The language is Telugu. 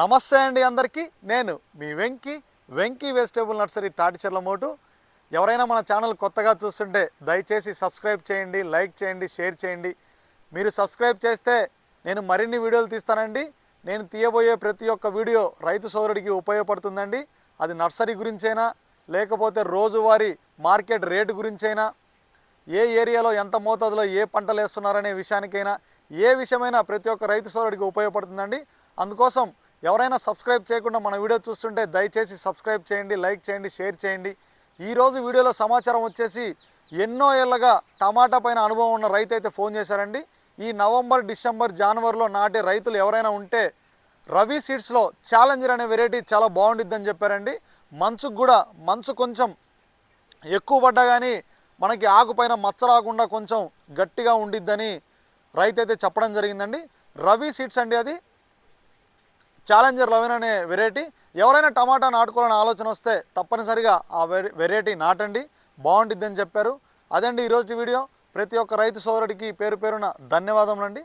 నమస్తే అండి అందరికీ. నేను మీ వెంకీ వెజిటేబుల్ నర్సరీ తాటిచెర్ల మోటు. ఎవరైనా మన ఛానల్ కొత్తగా చూస్తుంటే దయచేసి సబ్స్క్రైబ్ చేయండి, లైక్ చేయండి, షేర్ చేయండి. మీరు సబ్స్క్రైబ్ చేస్తే నేను మరిన్ని వీడియోలు తీస్తానండి. నేను తీయబోయే ప్రతి ఒక్క వీడియో రైతు సోదరుడికి ఉపయోగపడుతుందండి. అది నర్సరీ గురించైనా లేకపోతే రోజువారీ మార్కెట్ రేటు గురించైనా, ఏ ఏరియాలో ఎంత మోతాదులో ఏ పంటలు వేస్తున్నారనే విషయానికైనా, ఏ విషయమైనా ప్రతి ఒక్క రైతు సోదరుడికి ఉపయోగపడుతుందండి. అందుకోసం ఎవరైనా సబ్స్క్రైబ్ చేయకుండా మన వీడియో చూస్తుంటే దయచేసి సబ్స్క్రైబ్ చేయండి, లైక్ చేయండి, షేర్ చేయండి. ఈరోజు వీడియోలో సమాచారం వచ్చేసి ఎన్నో ఏళ్ళగా టమాటా పైన అనుభవం ఉన్న రైతు అయితే ఫోన్ చేశారండి. ఈ నవంబర్, డిసెంబర్, జనవరిలో నాటే రైతులు ఎవరైనా ఉంటే రవి సీడ్స్లో ఛాలెంజర్ అనే వెరైటీ చాలా బాగుండిద్దని చెప్పారండి. మంచు కొంచెం ఎక్కువ పడ్డా కానీ మనకి ఆకుపైన మచ్చ రాకుండా కొంచెం గట్టిగా ఉండిద్దని రైతు అయితే చెప్పడం జరిగిందండి. రవి సీడ్స్ అండి, అది ఛాలెంజర్ 11 అనే వెరైటీ. ఎవరైనా టమాటా నాటుకోవాలని ఆలోచన వస్తే తప్పనిసరిగా ఆ వెరైటీ నాటండి, బాగుండిద్దని చెప్పారు. అదండి ఈరోజు వీడియో. ప్రతి ఒక్క రైతు సోదరుడికి పేరు పేరున ధన్యవాదములండి.